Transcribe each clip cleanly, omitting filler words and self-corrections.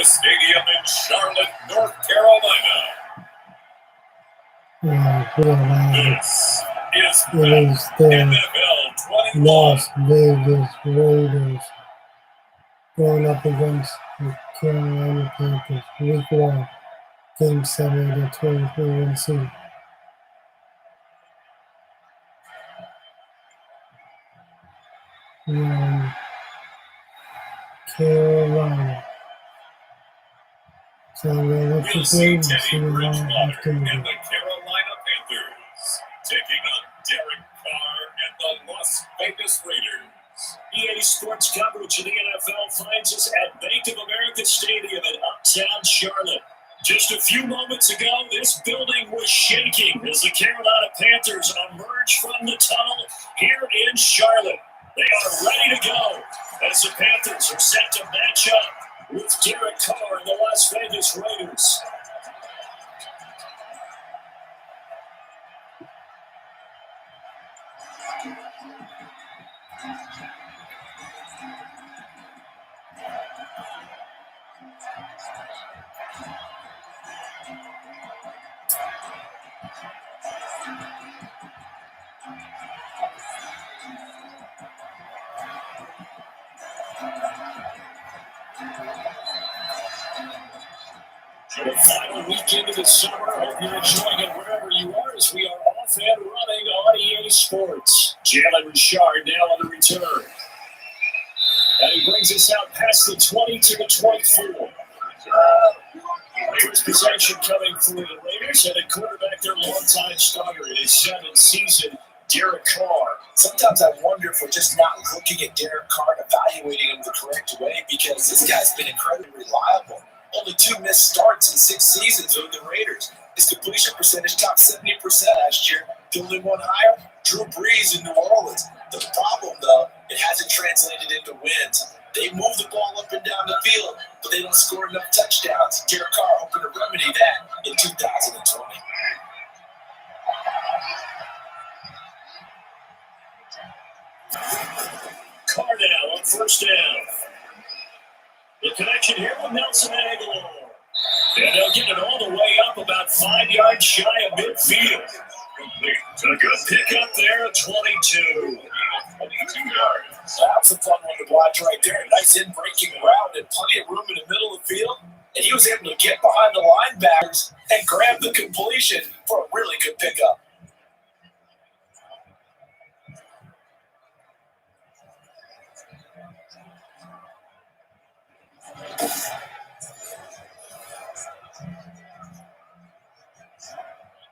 the stadium in Charlotte, North Carolina. This is the NFL 21. Las Vegas Raiders going up against the Carolina Panthers. Week 1, Game 7 of the 2021 season. Carolina. So We'll see Teddy Bridgewater and the Carolina Panthers taking on Derek Carr and the Las Vegas Raiders. EA Sports coverage of the NFL finds us at Bank of America Stadium in uptown Charlotte. Just a few moments ago, this building was shaking as the Carolina Panthers emerged from the tunnel here in Charlotte. They are ready to go as the Panthers are set to match up with Derek Carr and the Las Vegas Raiders. For the final weekend of the summer, hope you're enjoying it wherever you are as we are off and running on EA Sports. Jalen Richard now on the return. And he brings us out past the 20 to the 24. First possession coming for the Raiders, and a quarterback, their longtime starter in his 7th season, Derek Carr. Sometimes I wonder if we're just not looking at Derek Carr and evaluating him the correct way, because this guy's been incredibly reliable. Only 2 missed starts in 6 seasons with the Raiders. His completion percentage topped 70% last year. The only one higher, Drew Brees in New Orleans. The problem, though, it hasn't translated into wins. They move the ball up and down the field, but they don't score enough touchdowns. Derek Carr hoping to remedy that in 2020. Carr now on first down. The connection here with Nelson Aguilar. And they'll get it all the way up about 5 yards shy of midfield. Complete. A good pickup there at 22. 22 yards. That's a fun one to watch right there. Nice in-breaking route and plenty of room in the middle of the field. And he was able to get behind the linebackers and grab the completion for a really good pickup.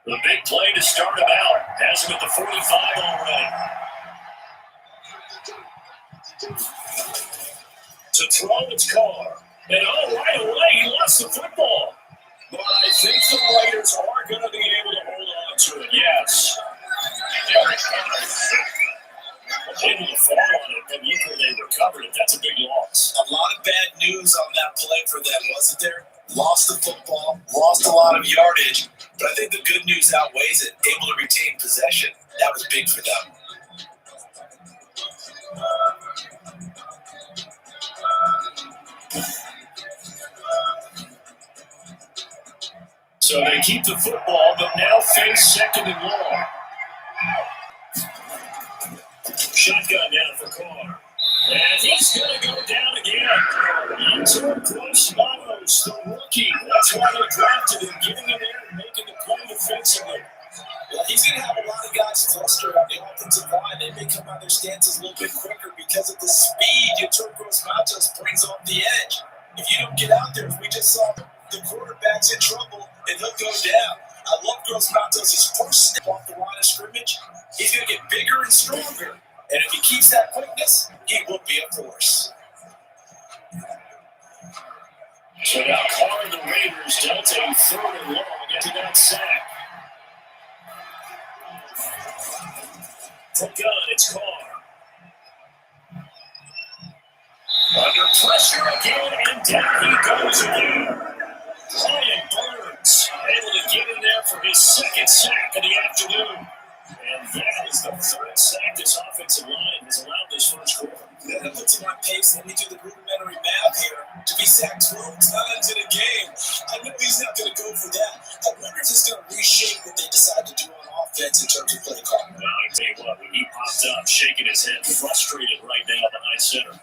The big play to start him out. Has him at the 45 already. To throw, it's Carr. And right away, he lost the football. But I think the Raiders are going to be able to hold on to it, yes. Derek Carr able to fall on it, but look where they recovered it. That's a big loss. A lot of bad news on that play for them, wasn't there? Lost the football, lost a lot of yardage, but I think the good news outweighs it. Able to retain possession. That was big for them. So they keep the football, but now face second and long. Shotgun now for Carr. And he's going to go down again. Into Gross Matos, the rookie. That's why they drafted him, getting him there and making the play defensively. Well, he's going to have a lot of guys flustered on the offensive line. They may come out their stances a little bit quicker because of the speed Gross Matos brings off the edge. If you don't get out there, as we just saw, the quarterback's in trouble and he'll go down. I love Gross Matos' first step off the line of scrimmage. He's going to get bigger and stronger. And if he keeps that quickness, he will be a force. So now Carr and the Raiders dealt a third and long after that sack. From gun, it's Carr. Under pressure again, and down he goes again. Ryan Burns able to get in there for his second sack of the afternoon. And that is the third sack this offensive line has allowed this first quarter. That puts him on pace. Let me do the rudimentary math here. To be sacked 12 times game. I know he's not going to go for that. I wonder if it's going to reshape what they decide to do on offense in terms of play calling. Well, I tell you what, when he popped up, shaking his head, frustrated right now behind center.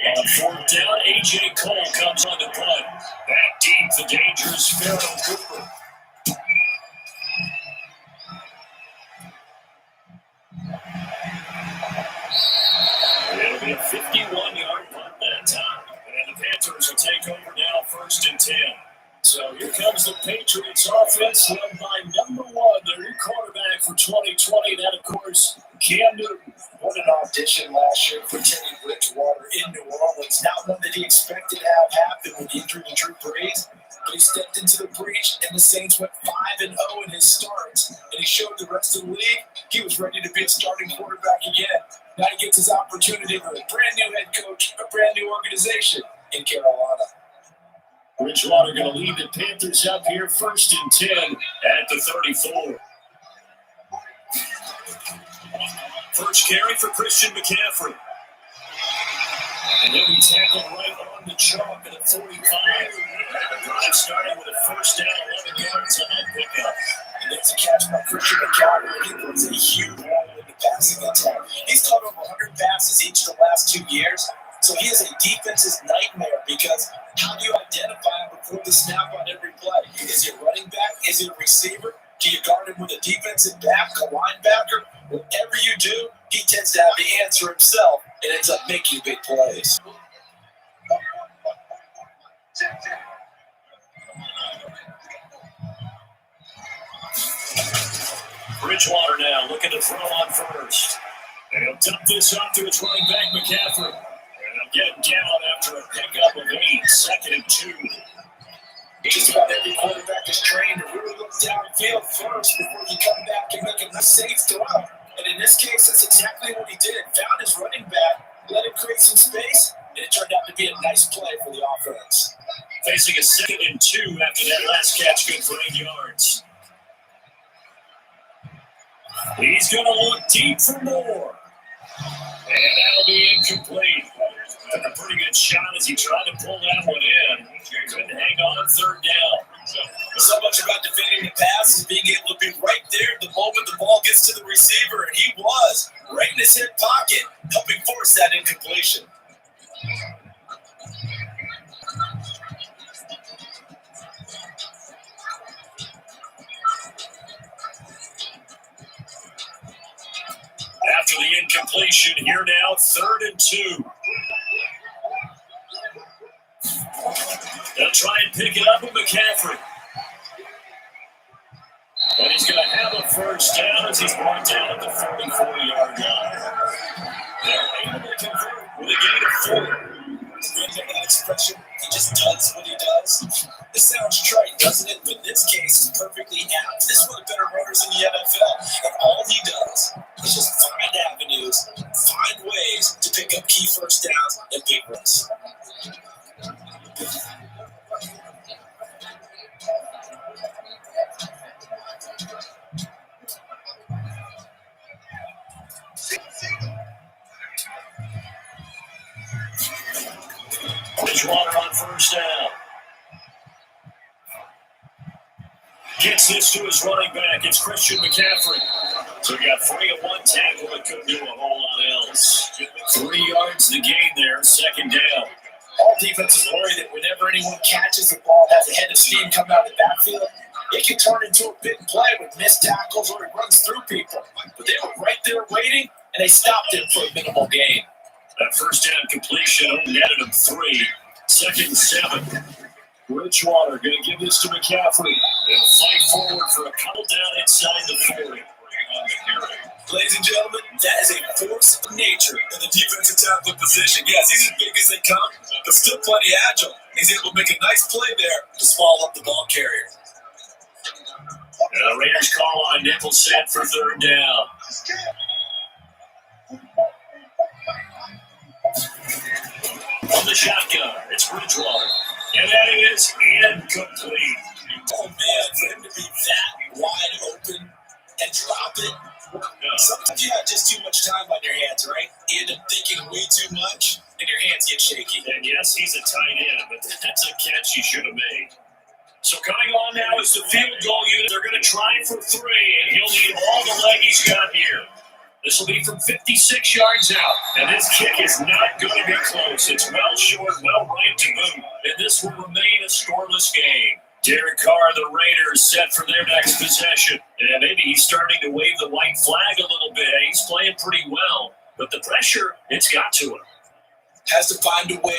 On fourth down, A.J. Cole comes on the punt. Back deep, the dangerous Pharaoh Cooper. It'll be a 51-yard punt that time. And the Panthers will take over now, 1st and 10. So here comes the Patriots offense led by number 1, their new quarterback for 2020. That, of course, Cam Newton. What an audition last year for Teddy Bridgewater in New Orleans. Not one that he expected to have happen with the injury to Drew Brees. But he stepped into the breach, and the Saints went 5-0 in his starts. And he showed the rest of the league he was ready to be a starting quarterback again. Now he gets his opportunity with a brand new head coach, a brand new organization in Carolina. Bridgewater going to lead the Panthers up here, 1st and 10 at the 34. First carry for Christian McCaffrey. And he'll be tackled right on the chalk at the 45. Drive starting with a 1st down, 11 yards on that pickup. And there's a catch by Christian McCaffrey. He puts a huge role in the passing attack. He's caught over 100 passes each of the last 2 years. So he is a defense's nightmare because how do you identify him before the snap on every play? Is he a running back? Is he a receiver? Do you guard him with a defensive back, a linebacker? Whatever you do, he tends to have the answer himself and ends up making big plays. Bridgewater now looking to throw on 1st. And he'll dump this off to his running back, McCaffrey. And he'll get down after a pickup of 8, 2nd and 2. Just about every quarterback is trained to really look downfield first before you come back and make a safe throw. And in this case, that's exactly what he did. Found his running back, let him create some space, and it turned out to be a nice play for the offense. Facing a 2nd and 2 after that last catch, good for 8 yards. He's going to look deep for more. And that'll be incomplete. Took a pretty good shot as he tried to pull that one in. He couldn't hang on 3rd down. So much about defending the pass is being able to be right there the moment the ball gets to the receiver, and he was right in his hip pocket, helping force that incompletion. After the incompletion, here now, 3rd and 2. They'll try and pick it up with McCaffrey. And he's going to have a 1st down as he's brought down at the 44-yard line. They're able to convert with a gain of 4. That expression, he just does what he does. It sounds trite, doesn't it? But in this case, it's perfectly apt. This is one of the better runners in the NFL. And all he does is just find avenues, find ways to pick up key 1st downs and big runs. Bridgewater on 1st down. Gets this to his running back. It's Christian McCaffrey. So he got 3 of 1 tackle but couldn't do a whole lot else. 3 yards the gain there, 2nd down. All defenses worry that whenever anyone catches the ball, has a head of steam coming out of the backfield, it can turn into a big play with missed tackles or it runs through people. But they were right there waiting, and they stopped him for a minimal gain. That 1st down completion only netted him 3. 2nd and 7. Bridgewater going to give this to McCaffrey. They'll fight forward for a couple down inside the 40. Ladies and gentlemen, that is a force of nature in the defensive tackle position. Yes, he's as big as they come, but still plenty agile. He's able to make a nice play there to swallow up the ball carrier. The Raiders call on nickel set for 3rd down. On the shotgun, it's Bridgewater. And that is incomplete. Oh, man, for him to be that wide open and drop it. Sometimes you have just too much time on your hands, right? You end up thinking way too much. hands get shaky. And yes, he's a tight end, but that's a catch he should have made. So coming on now is the field goal unit. They're going to try for 3, and he'll need all the leg he's got here. This will be from 56 yards out, and this kick is not going to be close. It's well short, well right to boot, and this will remain a scoreless game. Derek Carr, the Raiders, set for their next possession. And maybe he's starting to wave the white flag a little bit. He's playing pretty well, but the pressure, it's got to him. Has to find a way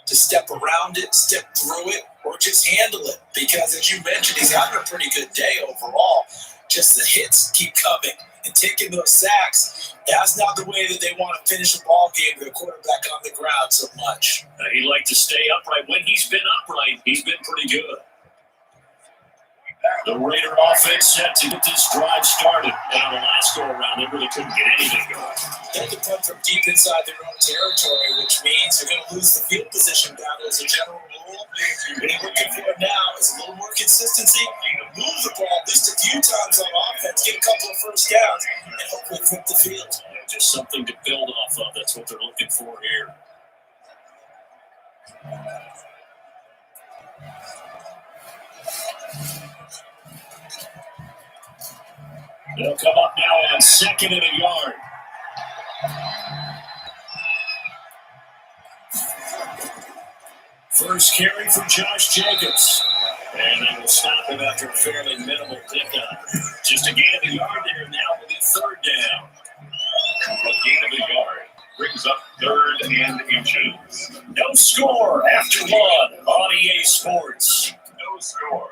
to step around it, step through it, or just handle it. Because as you mentioned, he's having a pretty good day overall. Just the hits keep coming and taking those sacks. That's not the way that they want to finish a ball game with a quarterback on the ground so much. He'd like to stay upright. When he's been upright, he's been pretty good. The Raider offense set to get this drive started. And on the last go-around, they really couldn't get anything going. They had to punt from deep inside their own territory, which means they're going to lose the field position battle as a general rule. What you're looking for now is a little more consistency, move the ball at least a few times on offense, get a couple of first downs, and hopefully flip the field. Yeah, just something to build off of. That's what they're looking for here. They'll come up now on 2nd and a yard. First carry for Josh Jacobs. And they will stop him after a fairly minimal pickup. Just a gain of a yard there. Now will be 3rd down. A gain of a yard brings up 3rd and inches. No score after 1 on EA Sports. No score.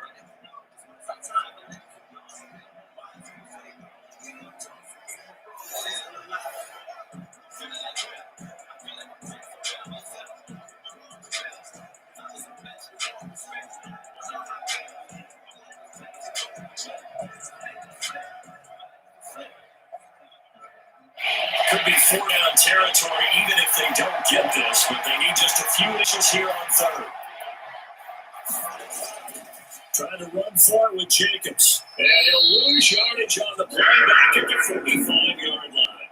Could be 4-down territory even if they don't get this, but they need just a few inches here on 3rd. Trying to run for it with Jacobs. And he'll lose yardage on the play back at the 45-yard line.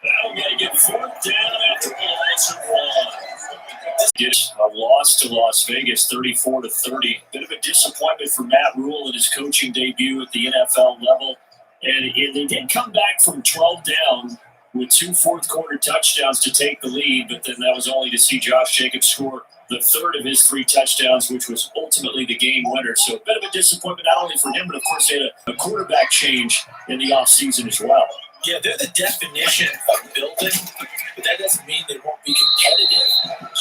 That'll make it 4th down after a loss of 1. Gets a loss to Las Vegas, 34-30. Bit of a disappointment for Matt Rule in his coaching debut at the NFL level. And they did come back from 12 down with 2 fourth-quarter touchdowns to take the lead, but then that was only to see Josh Jacobs score the 3rd of his 3 touchdowns, which was ultimately the game winner. So a bit of a disappointment not only for him, but of course they had a quarterback change in the offseason as well. Yeah, they're the definition of building, but that doesn't mean they won't be competitive.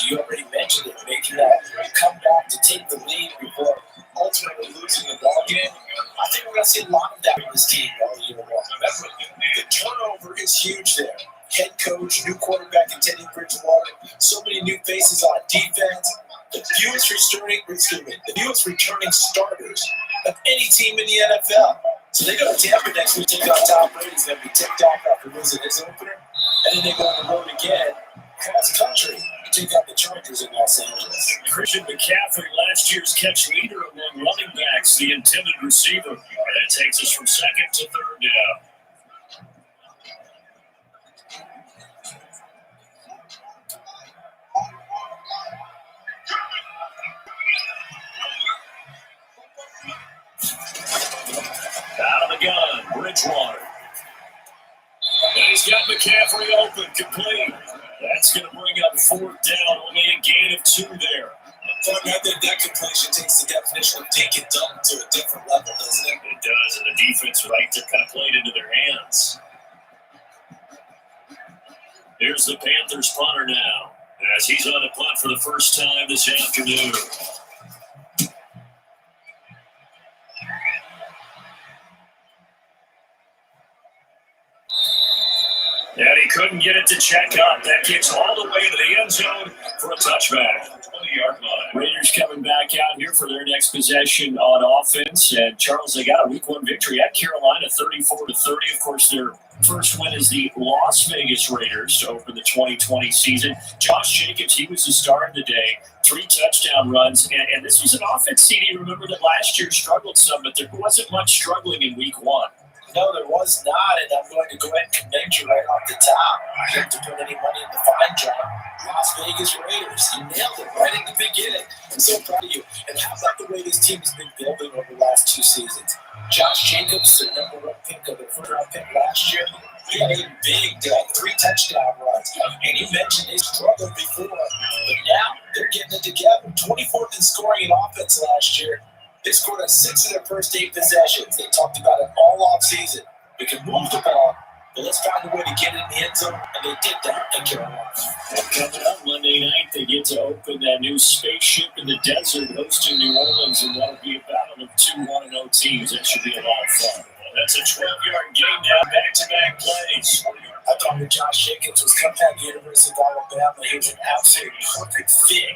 You already mentioned it, making that comeback to take the lead before ultimately losing the ball game. I think we're going to see a lot of that from this team all year long. Remember, the turnover is huge there. Head coach, new quarterback in Teddy Bridgewater, so many new faces on defense. The fewest returning starters of any team in the NFL. So they go to Tampa next week, take on Tom Brady. He's going to be ticked off after losing his opener. And then they go on the road again, cross country, to take out the Chargers in Los Angeles. Christian McCaffrey, last year's catch leader among running backs, the intended receiver. And that takes us from 2nd to 3rd down. Out of the gun, Bridgewater. And he's got McCaffrey open, complete. That's going to bring up 4th down, only a gain of 2 there. I think that completion takes the definition of dink and dunk to a different level, doesn't it? It does, and the defense right there kind of played into their hands. Here's the Panthers punter now, as he's on the punt for the first time this afternoon. And he couldn't get it to check up. That kicks all the way to the end zone for a touchback. 20-yard line. Raiders coming back out here for their next possession on offense. And Charles, they got a Week 1 victory at Carolina, 34-30. Of course, their first win is the Las Vegas Raiders to open the 2020 season. Josh Jacobs, he was the star of the day. 3 touchdown runs. And this was an offense, CD. Remember that last year struggled some, but there wasn't much struggling in Week 1. No, there was not, and I'm going to go ahead and commend you right off the top. You have to put any money in the fine job. Las Vegas Raiders, you nailed it right in the beginning. I'm so proud of you. And how about the way this team has been building over the last 2 seasons? Josh Jacobs, the number 1 pick of the first-round pick last year, he had a big day, 3 touchdown runs. And you mentioned they struggled before, but now they're getting it together. 24th in scoring in offense last year. They scored on 6 of their first 8 possessions. They talked about it all offseason. We can move the ball, but let's find a way to get it in the end zone, and they did that in Carolina. Coming up Monday night, they get to open that new spaceship in the desert, hosting New Orleans, and that'll be a battle of 2 1-0 teams. That should be a lot of fun. That's a 12-yard gain now, back-to-back plays. I thought that Josh Jacobs was coming out of the University of Alabama. He was an absolute perfect fit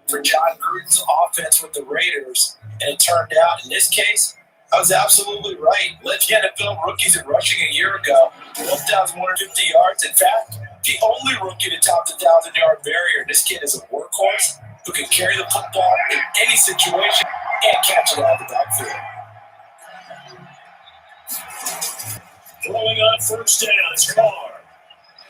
for John Gruden's offense with the Raiders, and it turned out, in this case, I was absolutely right. Led the NFL rookies in rushing a year ago, 1,150 yards. In fact, the only rookie to top the 1,000-yard barrier. This kid is a workhorse who can carry the football in any situation and catch it out of the backfield. Throwing on first down is Carr.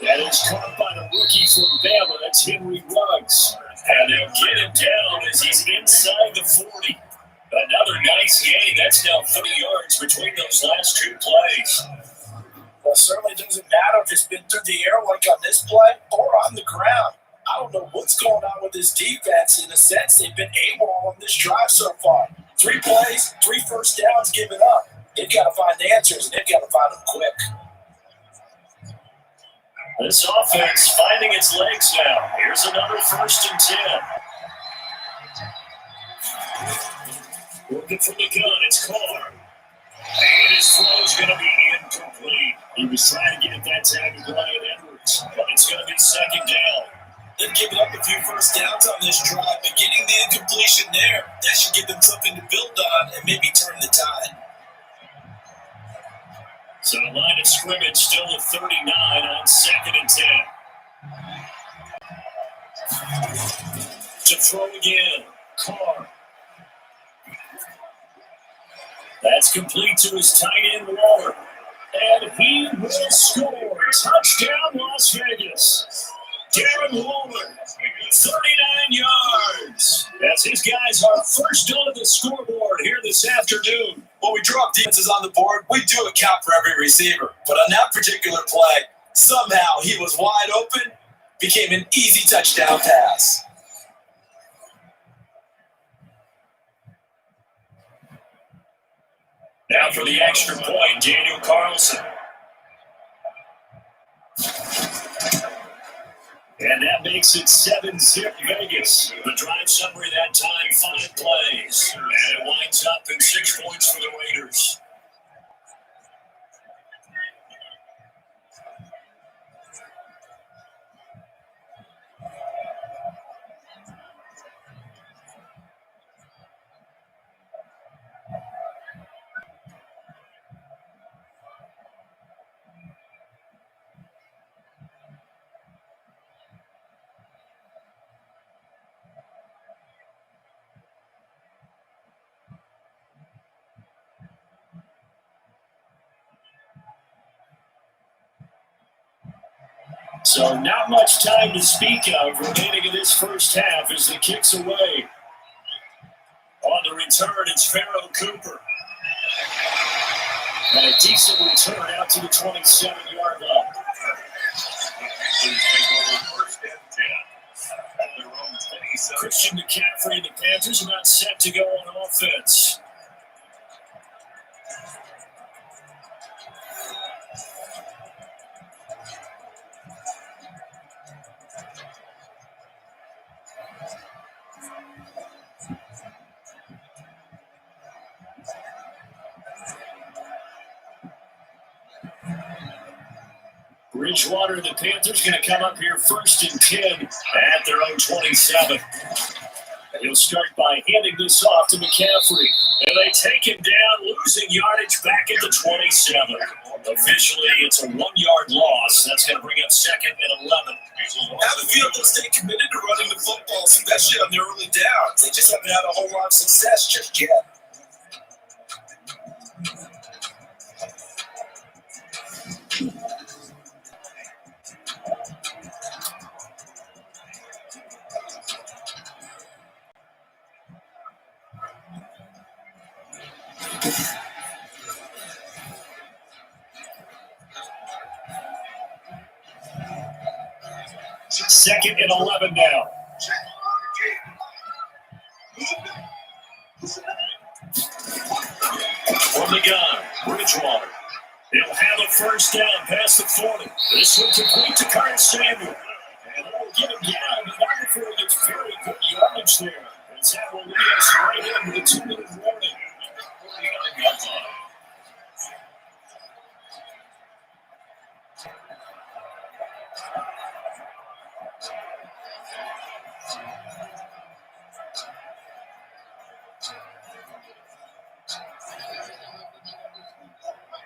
That is caught by the rookie from Bama. That's Henry Ruggs. And they'll get him down as he's inside the 40. Another nice gain. That's now 30 yards between those last 2 plays. Well, it certainly doesn't matter if it's been through the air like on this play or on the ground. I don't know what's going on with this defense. In a sense, they've been able on this drive so far. 3 plays, 3 first downs given up. They've got to find the answers, and they've got to find them quick. This offense finding its legs now. Here's another 1st and 10. Working from the gun, it's Carr. And his throw's going to be incomplete. He was trying to get that tag to Brian Edwards, but it's going to be 2nd down. They've given up a few first downs on this drive, but getting the incompletion there, that should give them something to build on and maybe turn the tide. So the line of scrimmage still at 39 on 2nd and 10. To throw again, Carr. That's complete to his tight end, Waller. And he will score. Touchdown, Las Vegas. Darren Waller, 39 yards. That's his guys are first on the scoreboard here this afternoon. When we drop defenses on the board, we do account for every receiver. But on that particular play, somehow he was wide open, became an easy touchdown pass. Now for the extra point, Daniel Carlson. And that makes it 7-0 Vegas. The drive summary that time, 5 plays. And it winds up in 6 points for the Raiders. So not much time to speak of remaining in this first half as the kick's away. On the return, it's Pharaoh Cooper. And a decent return out to the 27-yard line. Christian McCaffrey and the Panthers are not set to go on offense. Bridgewater and the Panthers going to come up here 1st and 10 at their own 27. And he'll start by handing this off to McCaffrey. And they take him down, losing yardage back at the 27. Officially, it's a 1-yard loss. That's going to bring up 2nd and 11. Now the field will stay committed to running the football, especially on the early downs. They just haven't had a whole lot of success just yet. Second and 11 now. From the gun, Bridgewater. He'll have a first down past the 40. This one complete to Curtis Samuel. And that'll get him down, but not before he gets very good yardage there. As that will lead us right into the 2-minute warning.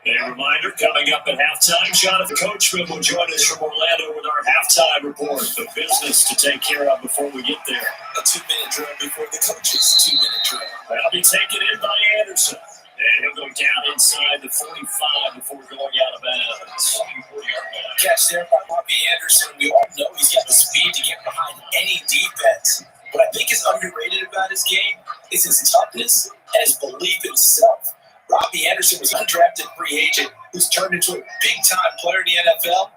A reminder, coming up at halftime, Jonathan Coachman will join us from Orlando with our halftime report. The business to take care of before we get there. A 2-minute drill before the coaches' 2-minute drill. That'll be taken in by Anderson. And he'll go down inside the 45 before going out of bounds. Catch there by Robbie Anderson. We all know he's got the speed to get behind any defense. What I think is underrated about his game is his toughness and his belief in himself. Robbie Anderson was an undrafted free agent who's turned into a big-time player in the NFL,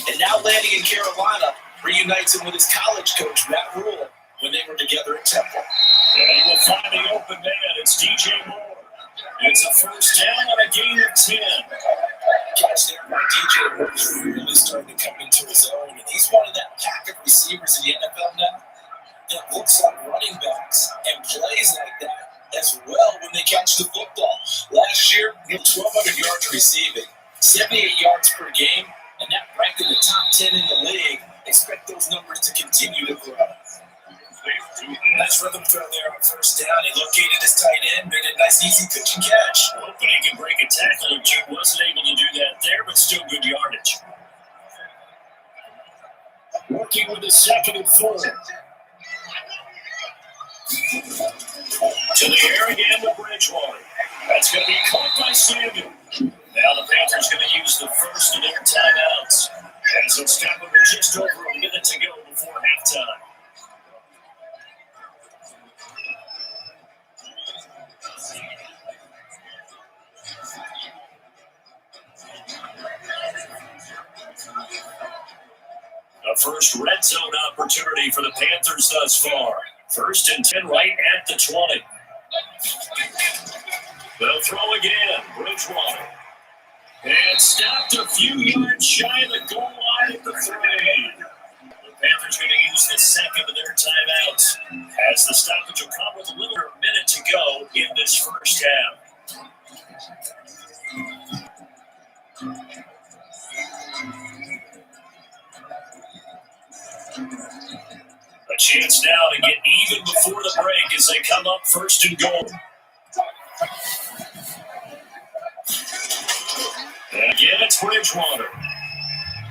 and now landing in Carolina reunites him with his college coach, Matt Rule, when they were together at Temple. And he will find the open man. It's DJ Moore. It's a first down on a gain of 10. Catch there by DJ Moore is really starting to come into his own, and he's one of that pack of receivers in the NFL now that looks like running backs and plays like that as well when they catch the football. Last year, he had 1,200 yards receiving, 78 yards per game, and that ranked in the top 10 in the league. Expect those numbers to continue to grow. Nice rhythm throw there on first down. He located his tight end, made a nice, easy pitch and catch. Hoping he can break a tackle. Jim wasn't able to do that there, but still good yardage. Working with the 2nd and 4. To the air again to Bridgewater. That's going to be caught by Samuel. Now the Panthers going to use the first of their timeouts. As it's got them with just over a minute to go before halftime. A first red zone opportunity for the Panthers thus far. 1st and 10 right at the 20. They'll throw again. Bridgewater. And stopped a few yards shy of the goal line at the 3. The Panthers going to use the second of their timeouts as the stoppage will come with a little over a minute to go in this first half. A chance now to get even before the break as they come up 1st and goal. And again, it's Bridgewater.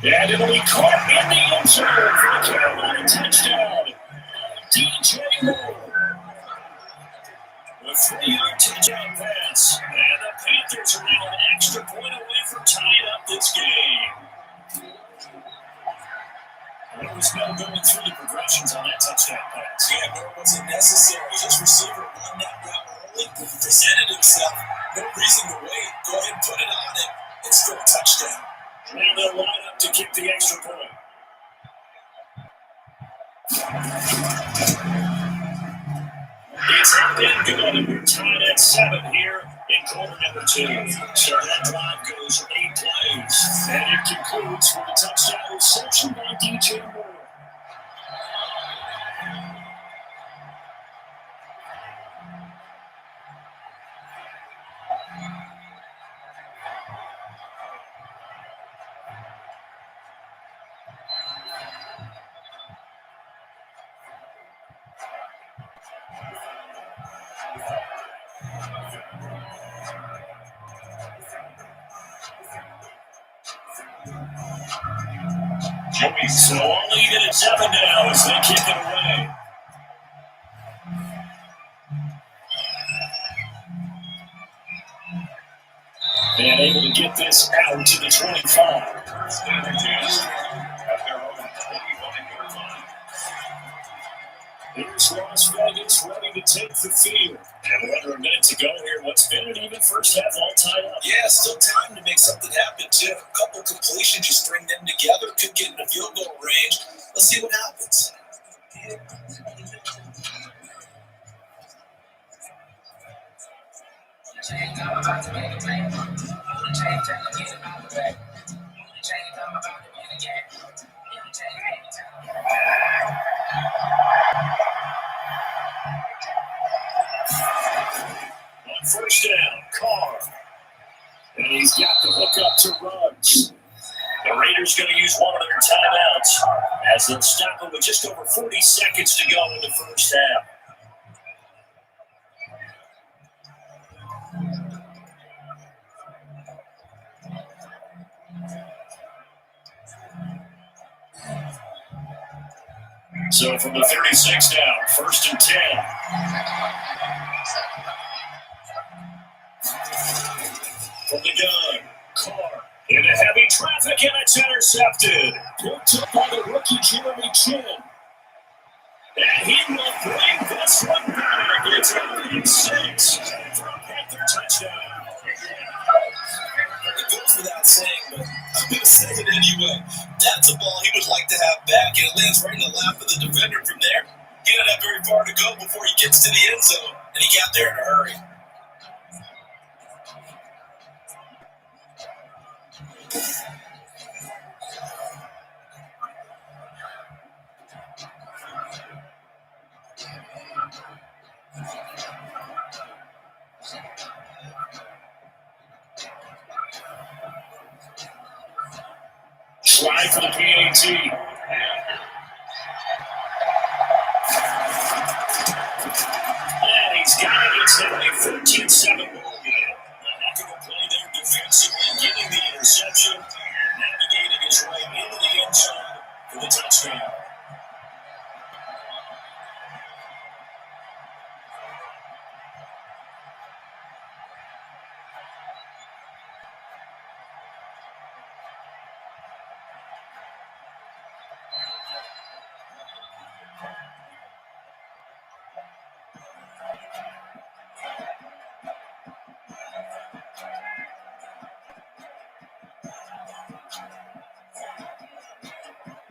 And it'll be caught in the end zone for a Carolina touchdown. DJ Moore. A 3-yard touchdown pass. And the Panthers are now an extra point away from tying up this game. There was no going through the progressions on that touchdown pass. Yeah, nor was it necessary. This receiver won that route early, presented himself. No reason to wait. Go ahead and put it on him and score a touchdown. Now they'll line up to kick the extra point. It's not been good, and we're tied at 7 here in quarter number 2. So that drive goes 8 plays, and it concludes with a touchdown reception by DJ Moore. So all lead at 7 now as they kick it away. And able to get this out to the 25. First down and 10 at their own 25-yard line. Here's Las Vegas ready to take the field. And under a minute to go here. What's been an even first half all tied up? Yeah, still time to make something happen, too. A couple completions, just string them together, could get into field goal range. Let's see what happens. On first down, Carr. And he's got the hook up to Ruggs. The Raiders going to use one of their timeouts as they'll stop him with just over 40 seconds to go in the first half. So from the 36 down, first and 10. From the gun, Carr into heavy traffic, and it's intercepted. Picked up by the rookie Jeremy Chin. And he will bring this one back. It's a 6 for a Panther touchdown. It goes without saying, but I'm going to say it anyway. That's a ball he would like to have back, and it lands right in the lap of the defender from there. He didn't have very far to go before he gets to the end zone, and he got there in a hurry. Try for the PAT. And he's got it. It's a 13-7 ball game. A heck of a play there defensively, getting the interception, navigating his way into the end zone for the touchdown.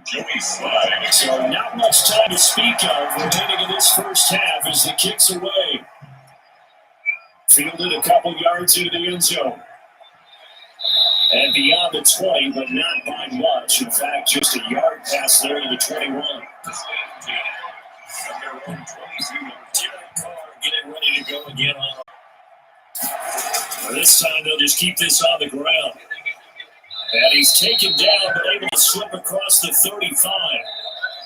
Joey Slide. So not much time to speak of remaining in this first half as the kick's away. Fielded a couple yards into the end zone. And beyond the 20, but not by much. In fact, just a yard past there to the 21. At their own 22-yard Derek Carr getting ready to go again on. This time they'll just keep this on the ground. And he's taken down, but able to slip across the 35.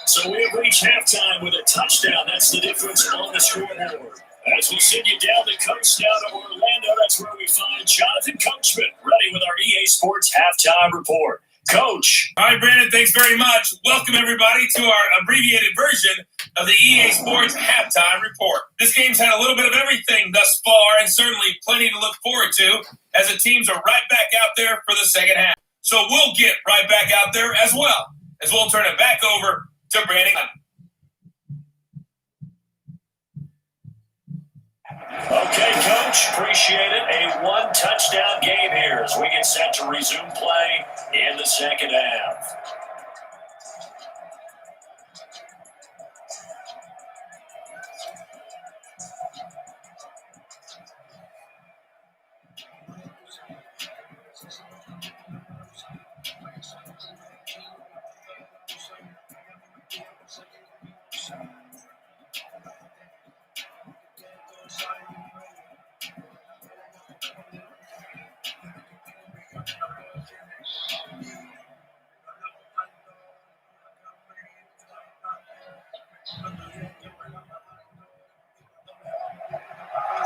So we have reached halftime with a touchdown. That's the difference on the scoreboard. As we send you down the coast down to Orlando, that's where we find Jonathan Coachman, ready with our EA Sports Halftime Report. Coach. All right, Brandon, thanks very much. Welcome, everybody, to our abbreviated version of the EA Sports Halftime Report. This game's had a little bit of everything thus far, and certainly plenty to look forward to, as the teams are right back out there for the second half. So we'll get right back out there as well, as we'll turn it back over to Brandon. Okay, Coach, appreciate it. A one-touchdown game here as we get set to resume play in the second half.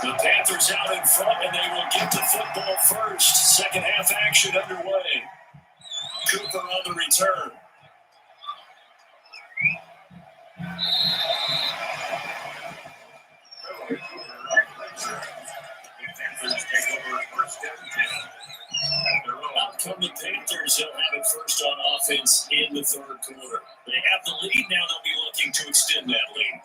The Panthers out in front, and they will get the football first. Second half action underway. Cooper on the return. The Panthers take over first down 10. the third quarter. They have the lead now. They'll be looking to extend that lead.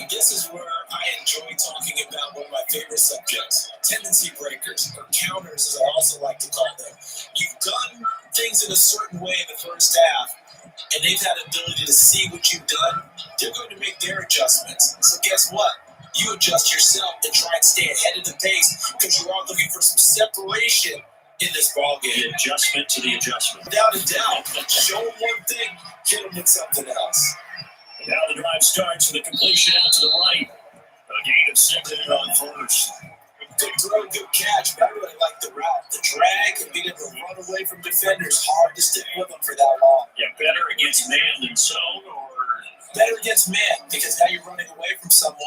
And this is where I enjoy talking about one of my favorite subjects, tendency breakers, or counters as I also like to call them. You've done things in a certain way in the first half, and they've had the ability to see what you've done. They're going to make their adjustments. So guess what? You adjust yourself and try and stay ahead of the pace because you are looking for some separation in this ball game. The adjustment to the adjustment. Without a doubt, show them one thing, hit them with something else. Now the drive starts with a completion out to the right. A gain of 6 on first. Good throw, good catch, but I really like the route. The drag and being able to run away from defenders, hard to stick with them for that long. Yeah, better against man than zone, or better against man, because now you're running away from someone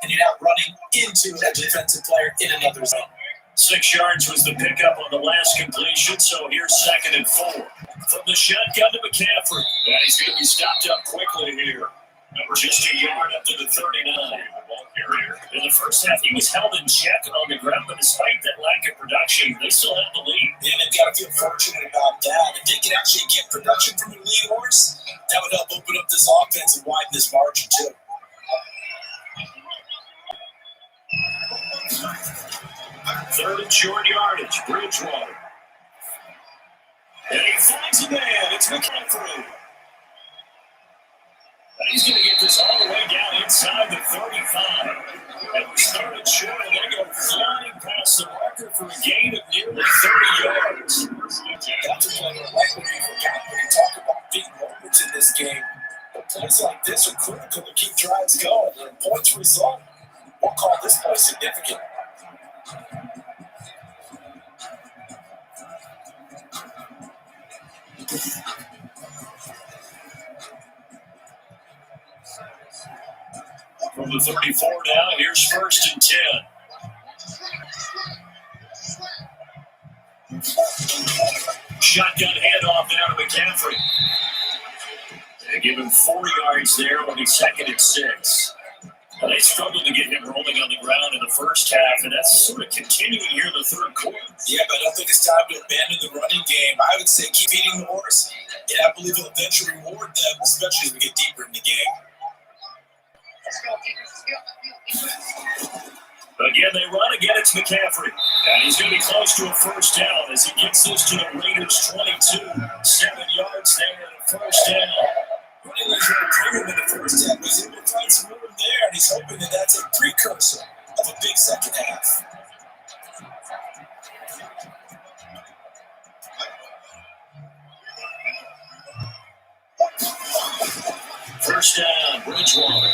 and you're not running into a defensive player in another zone. 6 yards was the pickup on the last completion, so here's 2nd and 4. From the shotgun to McCaffrey. And he's going to be stopped up quickly here. Just a yard up to the 39. Ball carrier. In the first half, he was held in check on the ground, but despite that lack of production, they still have the lead. And they've got to feel fortunate about that. If they can actually get production from their lead horse, that would help open up this offense and widen this margin, too. Third and short yardage, Bridgewater. And he finds a man. It's McCaffrey. And he's going to get this all the way down inside the 35. And we started short, and they go flying past the marker for a gain of nearly 30 yards. That's a player like when you forgot when you talk about big moments in this game. But plays like this are critical to keep drives going. And points result, we'll call this play significant. From the 34 now, here's 1st and 10. Shotgun handoff now to McCaffrey. They give him 4 yards there, only 2nd and 6. Now they struggled to get him rolling on the ground in the first half, and that's sort of continuing here in the third quarter. Yeah, but I don't think it's time to abandon the running game. I would say keep feeding the horse, and I believe it'll eventually reward them, especially as we get deeper in the game. Again, they run again. It's McCaffrey. And he's going to be close to a first down as he gets this to the Raiders' 22. 7 yards there and a first down. Running was a premium in the first half. Was able to find some room there, and he's hoping that that's a precursor of a big second half. First down, Bridgewater.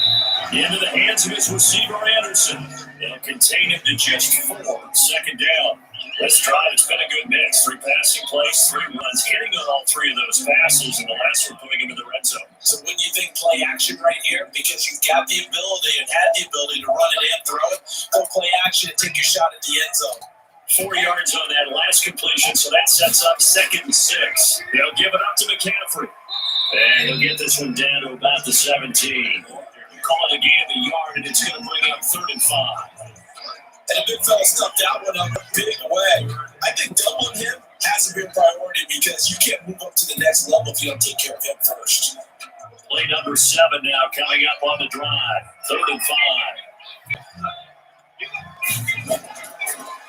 Into the hands of his receiver, Anderson. They'll contain him to just 4. 2nd down. This drive has been a good mix. 3 passing plays, 3 runs. Hitting on all 3 of those passes, and the last one putting him in the red zone. So when you think play action right here, because you've got the ability and had the ability to run it and throw it, go play action and take your shot at the end zone. 4 yards on that last completion, so that sets up 2nd and 6. They'll give it up to McCaffrey. And he'll get this one down to about the 17. Call it a gain of a yard, and it's going to bring up 3rd and 5. And a big fella stuffed that one up a big way. I think doubling him has to be a priority because you can't move up to the next level if you don't take care of him first. Play number 7 now coming up on the drive. 3rd and 5.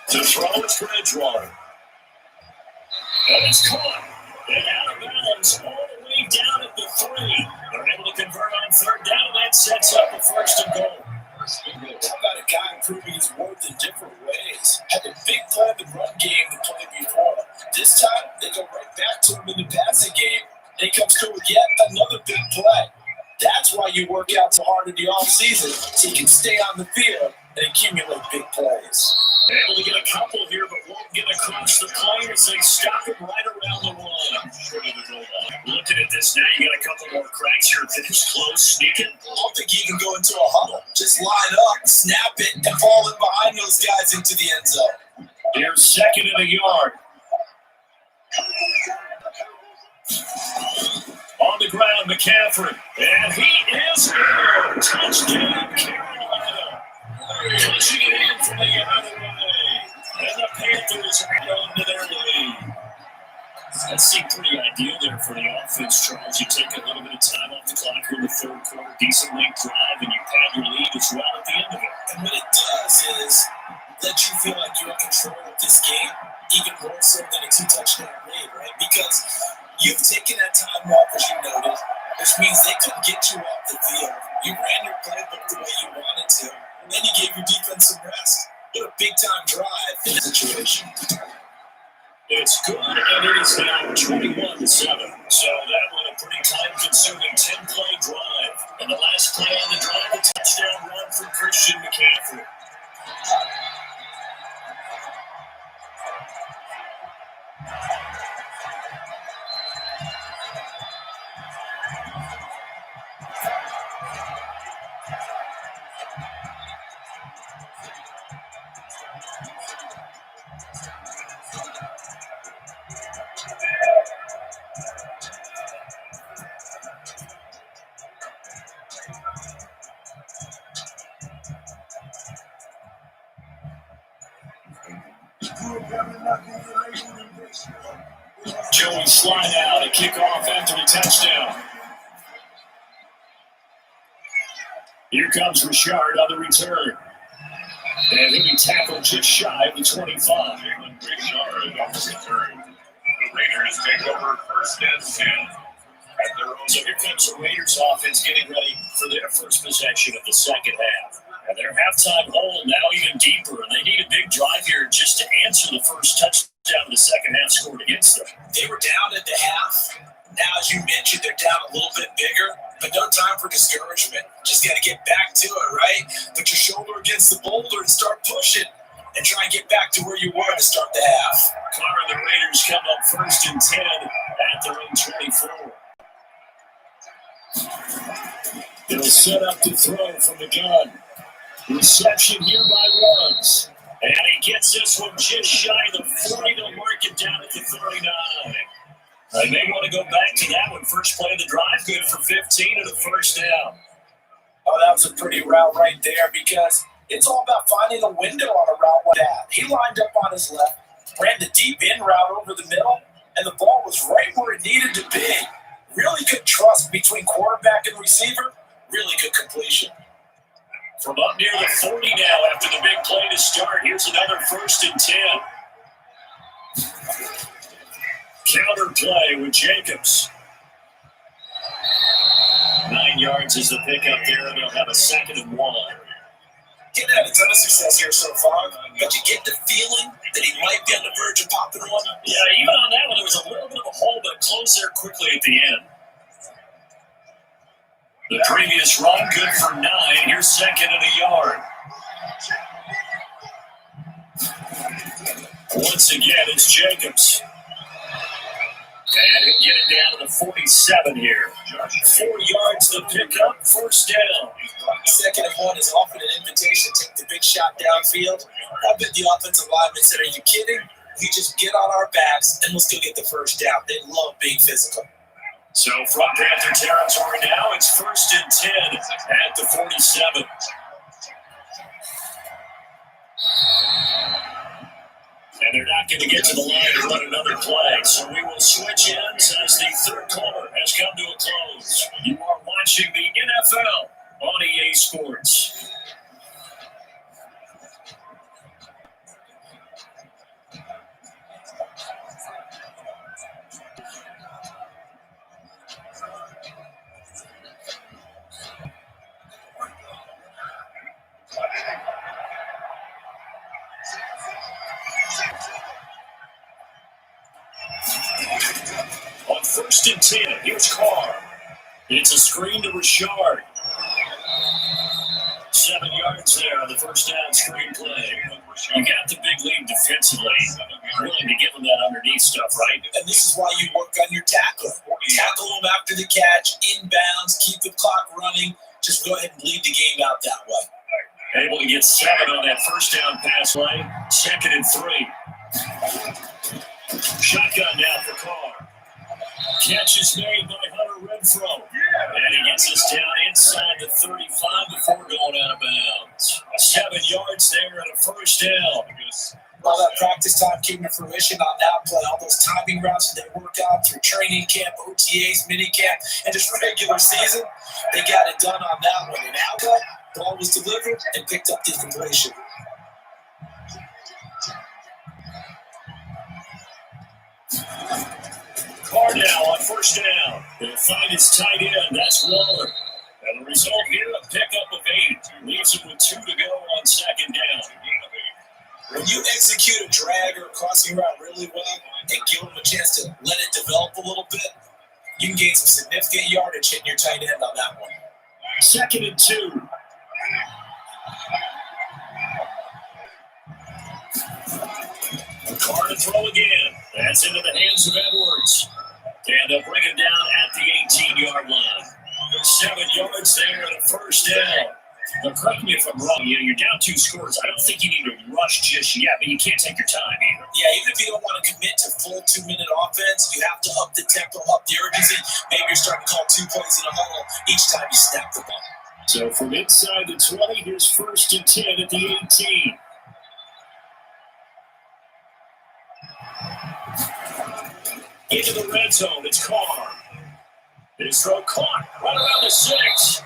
To throw is Bridgewater. And it's caught. And out of bounds all the way down at the 3. They're able to convert on 3rd down, and that sets up the 1st and goal. How about a guy improving his worth in different ways? Had a big play in the run game the play before. This time, they go right back to him in the passing game, and he comes through with yet another big play. That's why you work out so hard in the offseason, so you can stay on the field and accumulate big plays. Able to get a couple here, but won't get across the plane as they stop him right around the line. Looking at this now, you got a couple more cracks here. Finish close, sneaking. I don't think he can go into a huddle. Just line up, snap it, and fall in behind those guys into the end zone. Here's 2nd and a yard. On the ground, McCaffrey. And he is there. Touchdown, Carolina. Pushing it in from the other way. And the Panthers add on to their lead. That seemed pretty ideal there for the offense, Charles. You take a little bit of time off the clock here in the third quarter, decent late drive, and you pad your lead as well at the end of it. And what it does is let you feel like you're in control of this game, even more so than a two-touchdown lead, right? Because you've taken that time off, as you noted, which means they couldn't get you off the field. You ran your playbook the way you wanted to, and then you gave your defense some rest. What a big-time drive in this situation. It's good, and it is now 21-7. So that was a pretty time-consuming 10-play drive. And the last play on the drive, a touchdown run from Christian McCaffrey. Joey slide out, a kickoff after the touchdown. Here comes Richard on the return. And he'll be tackled just shy of the 25. Richard on the return. The Raiders take over first and 10 at their own. So here comes the Raiders offense getting ready for their first possession of the second half. And their halftime hole now even deeper, and they need a big drive here just to answer the first touchdown of the second half scored against them. They were down at the half. Now, as you mentioned, they're down a little bit bigger, but no time for discouragement. Just got to get back to it, right? Put your shoulder against the boulder and start pushing and try and get back to where you were to start the half. Car and the Raiders come up first and 10 at their own 24. They'll set up to throw from the gun. Reception here by Ruggs. And he gets this one just shy of the 40. They'll mark it down at the 39. They may want to go back to that one. First play of the drive, good for 15 and a first down. Oh, that was a pretty route right there because it's all about finding a window on a route like that. He lined up on his left, ran the deep in route over the middle, and the ball was right where it needed to be. Really good trust between quarterback and receiver. Really good completion. From up near the 40 now after the big play to start. Here's another first and 10. Counter play with Jacobs. 9 yards is the pickup there, and they'll have a 2nd and 1. He's had a ton of success here so far, but you get the feeling that he might be on the verge of popping one. Yeah, even on that one, there was a little bit of a hole, but close there quickly at the end. The previous run, good for 9. Here's 2nd and a yard. Once again, it's Jacobs. And he'll get it down to the 47 here. 4 yards to pick up, first down. 2nd and 1 is often an invitation to take the big shot downfield. I bet the offensive lineman said, "Are you kidding? We just get on our backs and we'll still get the first down." They love being physical. So from Panther territory now, it's 1st and 10 at the 47. And they're not going to get to the line to run another play. So we will switch ends as the third quarter has come to a close. You are watching the NFL on EA Sports. On 1st and 10, here's Carr. It's a screen to Richard. 7 yards there on the first down screen play. You got the big lead defensively. Willing to give them that underneath stuff, right? And this is why you work on your tackle. Tackle them after the catch, inbounds, keep the clock running. Just go ahead and lead the game out that way. Able to get 7 on that first down pass play. 2nd and 3. Shotgun now for Carr. Catch is made by Hunter Renfrow. And he gets us down inside the 35 before going out of bounds. 7 yards there and a first down. All that practice time came to fruition on that play. All those timing routes that they worked on through training camp, OTAs, mini camp, and just regular season, they got it done on that one. And outlet, ball was delivered and picked up the completion. Carr now on first down. He'll find his tight end. That's Waller. And the result here, a pickup of 8. Leaves him with 2 to go on second down. When you execute a drag or a crossing route really well and give them a chance to let it develop a little bit, you can gain some significant yardage hitting your tight end on that one. 2nd and 2. Carr to throw again. That's into the hands of Edwards. And they'll bring him down at the 18-yard line. 7 yards there and a first down. But correct me if I'm wrong, you're down 2 scores. I don't think you need to rush just yet, but you can't take your time either. Yeah, even if you don't want to commit to full 2-minute offense, you have to up the tempo, up the urgency. Maybe you're starting to call 2 plays in a huddle each time you snap the ball. So from inside the 20, here's 1st and 10 at the 18. Into the red zone, it's Carr. His throw caught right around the 6.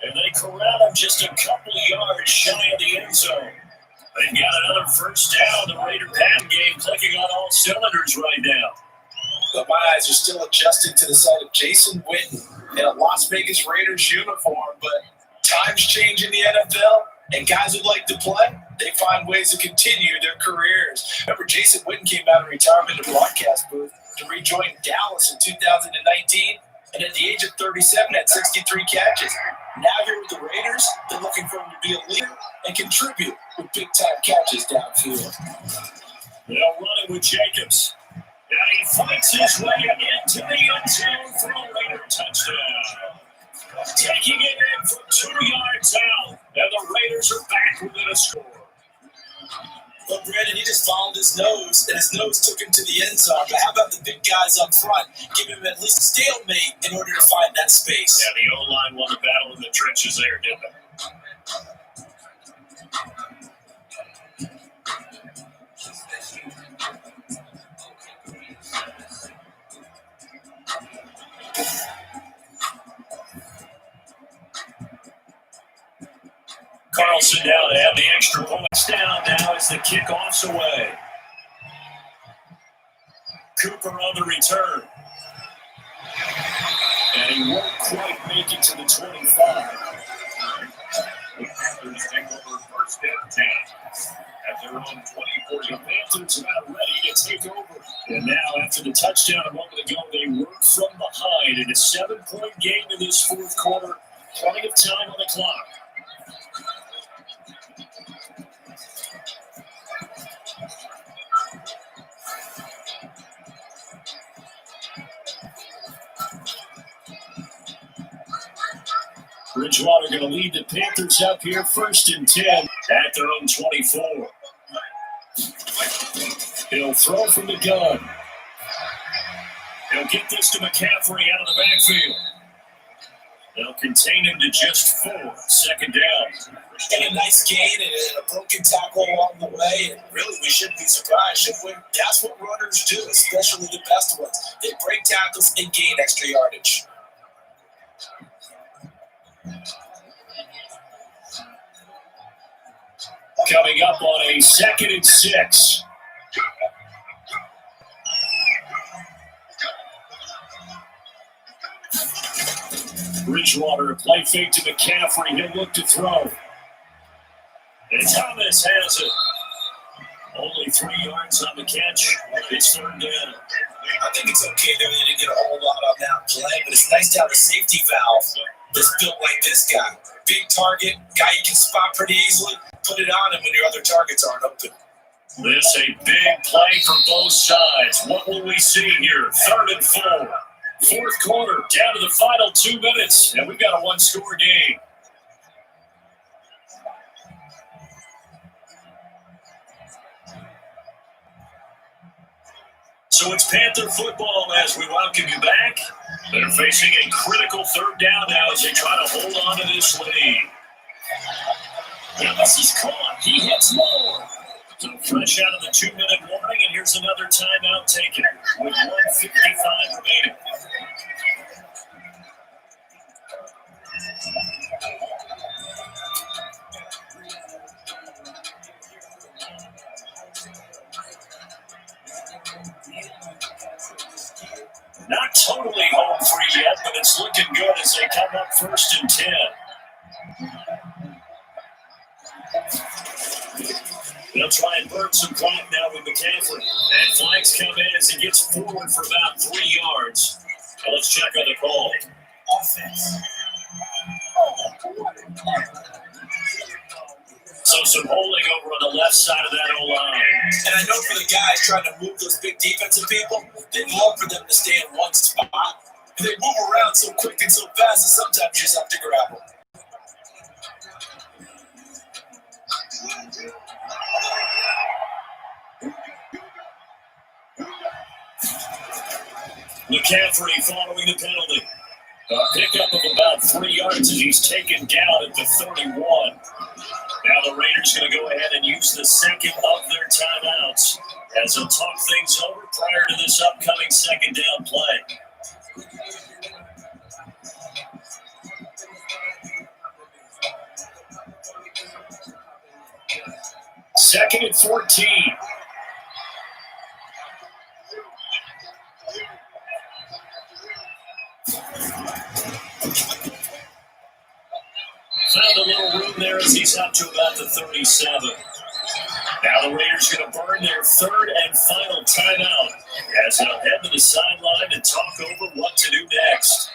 And they corral him just a couple of yards shy of the end zone. They've got another first down. The Raider pass game clicking on all cylinders right now. But my eyes are still adjusting to the sight of Jason Witten in a Las Vegas Raiders uniform. But times change in the NFL, and guys who like to play, they find ways to continue their careers. Remember, Jason Witten came out of retirement in the broadcast booth to rejoin Dallas in 2019. And at the age of 37, had 63 catches. Now here with the Raiders, they're looking for him to be a leader and contribute with big-time catches downfield. They'll run it with Jacobs. And he fights his way into the end zone for a Raider touchdown. Taking it in from 2 yards out, and the Raiders are back within a score. But Brandon, he just followed his nose, and his nose took him to the end zone. But how about the big guys up front? Give him at least a stalemate in order to find that space. Yeah, the O-line won the battle in the trenches there, didn't they? Carlson down to have the extra points down now as the kickoff's away. Cooper on the return. And he won't quite make it to the 25. The Panthers take over first and 10 at their own 24. The Panthers about ready to take over. And now after the touchdown a moment ago, they work from behind in a 7-point game in this fourth quarter. Plenty of time on the clock. Bridgewater going to lead the Panthers up here, 1st and 10 at their own 24. He'll throw from the gun. He'll get this to McCaffrey out of the backfield. They'll contain him to just 4. 2nd down. And a nice gain and a broken tackle along the way. And really, we shouldn't be surprised, should we? That's what runners do, especially the best ones. They break tackles and gain extra yardage. Coming up on a 2nd and 6. Bridgewater, a play fake to McCaffrey. He'll look to throw. And Thomas has it. Only 3 yards on the catch. It's 3rd down. I think it's okay that we didn't get a whole lot on that play, but it's nice to have a safety valve that's built like this guy. Big target, guy you can spot pretty easily. Put it on him when your other targets aren't open. This a big play from both sides. What will we see here? 3rd and 4. 4th quarter, down to the final 2 minutes, and we've got a 1-score game. So it's Panther football as we welcome you back. They're facing a critical 3rd down now as they try to hold on to this lead. Ellis is caught. He hits more. So Fresh out of the 2-minute warning, and here's another timeout taken with 1:55 remaining. Not totally home free yet, but it's looking good as they come up 1st and 10. They'll try and burn some clock now with McCaffrey. And flags come in as he gets forward for about 3 yards. Now let's check on the call. Offense. So some holding over on the left side of that O-line. And I know for the guys trying to move those big defensive people, they'd love for them to stay in one spot. And they move around so quick and so fast that sometimes you just have to grab them. McCaffrey following the penalty. A pickup of about 3 yards as he's taken down at the 31. Now the Raiders going to go ahead and use the second of their timeouts as they'll talk things over prior to this upcoming second down play. Second and 14. Found a little room there as he's up to about the 37. Now the Raiders going to burn their third and final timeout as they'll head to the sideline and talk over what to do next.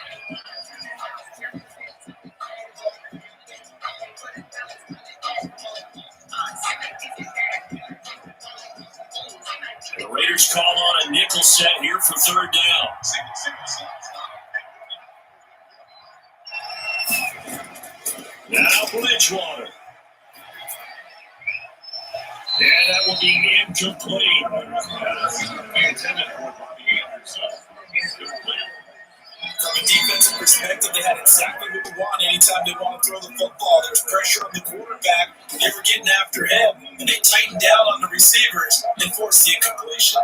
The Raiders call on a nickel set here for third down. Now Bridgewater. And that will be incomplete. From a defensive perspective, they had exactly what they want anytime they want to throw the football. There was pressure on the quarterback. They were getting after him, and they tightened down on the receivers and forced the incompletion.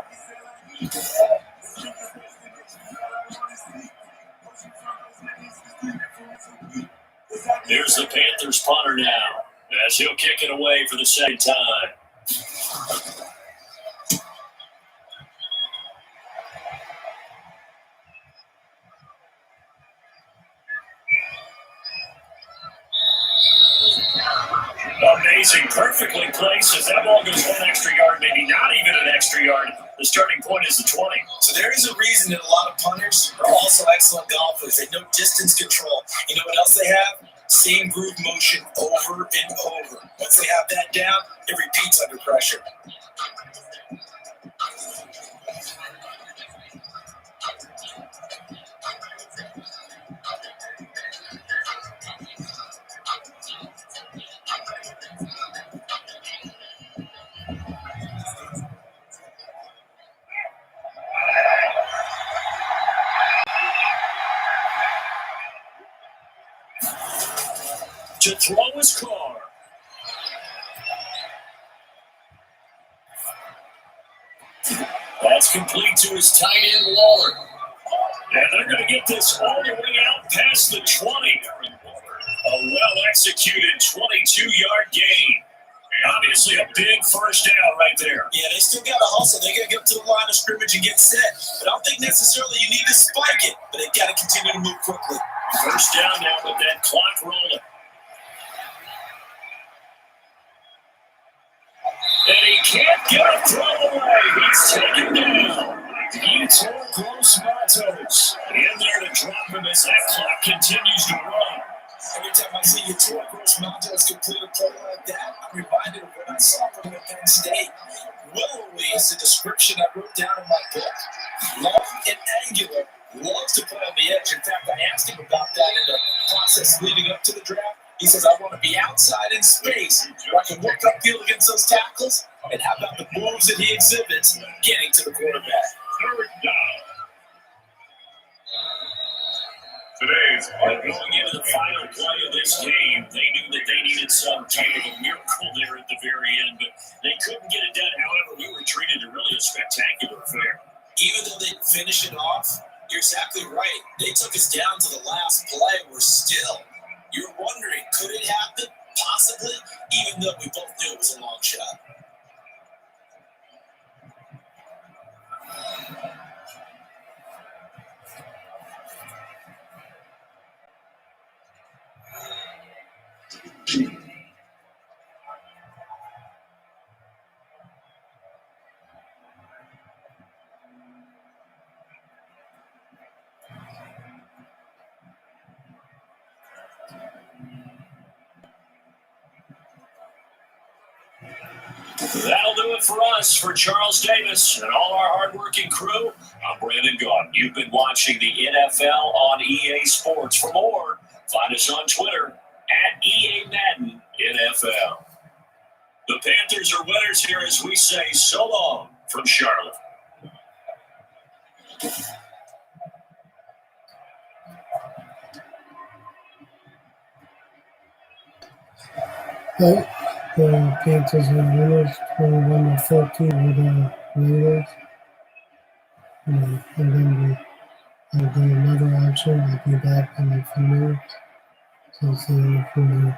There's the Panthers punter now as he'll kick it away for the second time. Amazing, perfectly placed as that ball goes 1 extra yard, maybe not even an extra yard. The starting point is the 20. So there is a reason that a lot of punters are also excellent golfers. They know distance control. You know what else they have? Same groove motion over and over. Once they have that down, it repeats under pressure. To throw his car. That's complete to his tight end, Waller. And they're going to get this all the way out past the 20. A well-executed 22-yard gain. Obviously a big first down right there. Yeah, they still got to hustle. They got to get to the line of scrimmage and get set. But I don't think necessarily you need to spike it, but they got to continue to move quickly. First down now with that clock rolling. And he can't get a throw away. He's taken down. Vitor Gross-Matos in there to drop him as that clock continues to run. Every time I see Vitor Gross-Matos complete a play like that, I'm reminded of what I saw from him at Penn State. Willowy is the description I wrote down in my book. Long and angular, loves to play on the edge. In fact, I asked him about that in the process leading up to the draft. He says, I want to be outside in space where I can work upfield against those tackles. And how about the moves that he exhibits getting to the quarterback? Third down. Today's But going into the final play of this game, they knew that they needed some type of a miracle there at the very end, but they couldn't get it done. However, we were treated to really a spectacular affair. Even though they didn't finish it off, you're exactly right. They took us down to the last play. You're wondering, could it happen? Possibly, even though we both knew it was a long shot. That'll do it for us, for Charles Davis and all our hardworking crew. I'm Brandon Gaunt. You've been watching the NFL on EA Sports. For more, find us on Twitter at EA Madden NFL. The Panthers are winners here as we say so long from Charlotte. But the Panthers are winners 21-14 with the Raiders. And then I'll do another action. I'll be back in a few minutes. So see you in a few minutes.